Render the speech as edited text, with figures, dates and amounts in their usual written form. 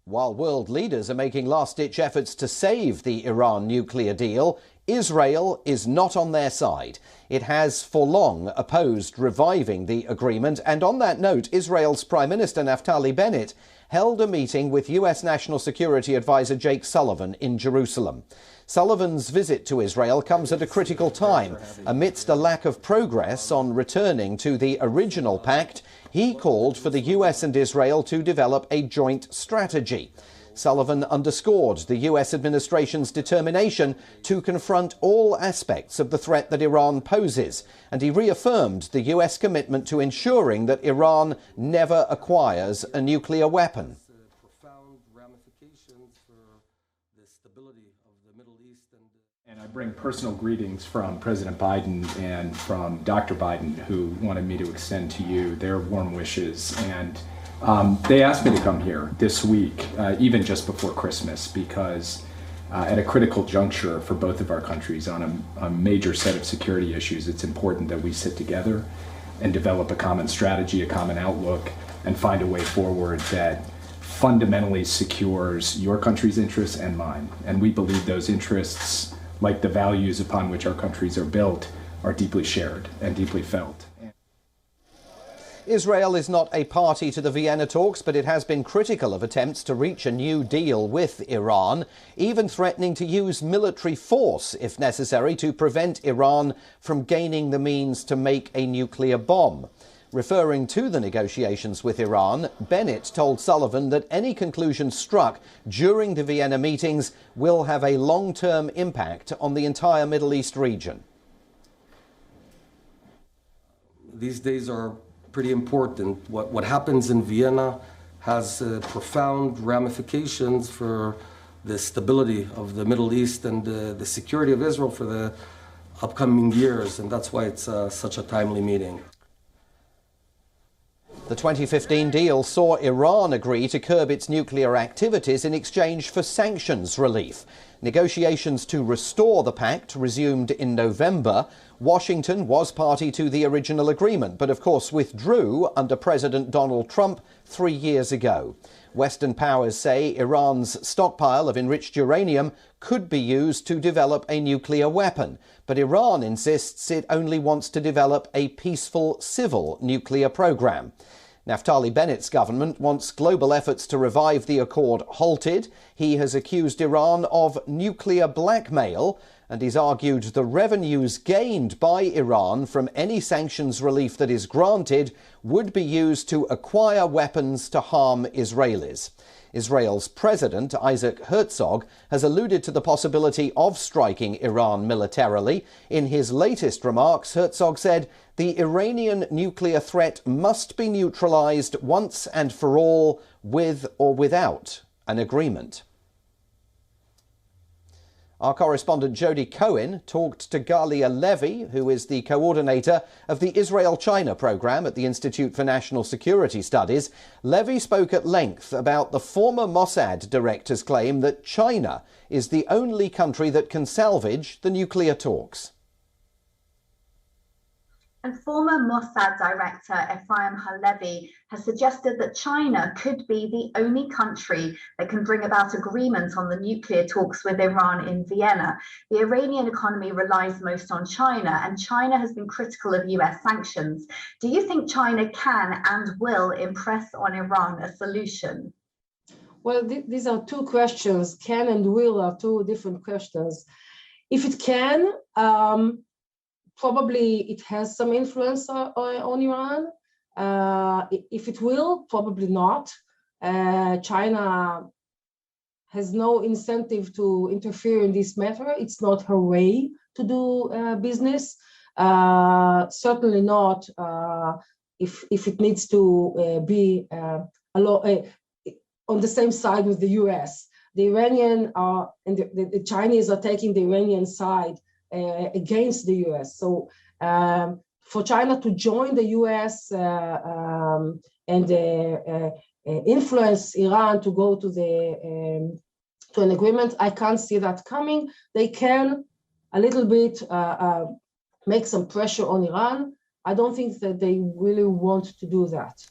While world leaders are making last-ditch efforts to save the Iran nuclear deal, Israel is not on their side. It has for long opposed reviving the agreement, and on that note, Israel's Prime Minister Naftali Bennett held a meeting with US National Security Advisor Jake Sullivan in Jerusalem. Sullivan's visit to Israel comes at a critical time. Amidst a lack of progress on returning to the original pact, he called for the US and Israel to develop a joint strategy. Sullivan underscored the US administration's determination to confront all aspects of the threat that Iran poses, and he reaffirmed the US commitment to ensuring that Iran never acquires a nuclear weapon. Profound ramifications for the stability of the Middle East. And I bring personal greetings from President Biden and from Dr. Biden, who wanted me to extend to you their warm wishes. And they asked me to come here this week, even just before Christmas, because at a critical juncture for both of our countries on a major set of security issues, it's important that we sit together and develop a common strategy, a common outlook, and find a way forward that fundamentally secures your country's interests and mine. And we believe those interests, like the values upon which our countries are built, are deeply shared and deeply felt. Israel is not a party to the Vienna talks, but it has been critical of attempts to reach a new deal with Iran, even threatening to use military force, if necessary, to prevent Iran from gaining the means to make a nuclear bomb. Referring to the negotiations with Iran, Bennett told Sullivan that any conclusion struck during the Vienna meetings will have a long-term impact on the entire Middle East region. These days are pretty important. What happens in Vienna has profound ramifications for the stability of the Middle East and the security of Israel for the upcoming years, and that's why it's such a timely meeting. The 2015 deal saw Iran agree to curb its nuclear activities in exchange for sanctions relief. Negotiations to restore the pact resumed in November. Washington was party to the original agreement, but of course withdrew under President Donald Trump 3 years ago. Western powers say Iran's stockpile of enriched uranium could be used to develop a nuclear weapon, but Iran insists it only wants to develop a peaceful civil nuclear program. Naftali Bennett's government wants global efforts to revive the accord halted. He has accused Iran of nuclear blackmail, and he's argued the revenues gained by Iran from any sanctions relief that is granted would be used to acquire weapons to harm Israelis. Israel's President, Isaac Herzog, has alluded to the possibility of striking Iran militarily. In his latest remarks, Herzog said the Iranian nuclear threat must be neutralized once and for all, with or without an agreement. Our correspondent Jody Cohen talked to Galia Levy, who is the coordinator of the Israel-China program at the Institute for National Security Studies. Levy spoke at length about the former Mossad director's claim that China is the only country that can salvage the nuclear talks. And former Mossad director Ephraim Halevi has suggested that China could be the only country that can bring about agreement on the nuclear talks with Iran in Vienna. The Iranian economy relies most on China, and China has been critical of US sanctions. Do you think China can and will impress on Iran a solution? Well, these are two questions. Can and will are two different questions. If it can, probably it has some influence on Iran. If it will, probably not. China has no incentive to interfere in this matter. It's not her way to do business. Certainly not if it needs to be on the same side with the US. The Iranian and the Chinese are taking the Iranian side against the US. So for China to join the US and influence Iran to go to an agreement, I can't see that coming. They can a little bit make some pressure on Iran. I don't think that they really want to do that.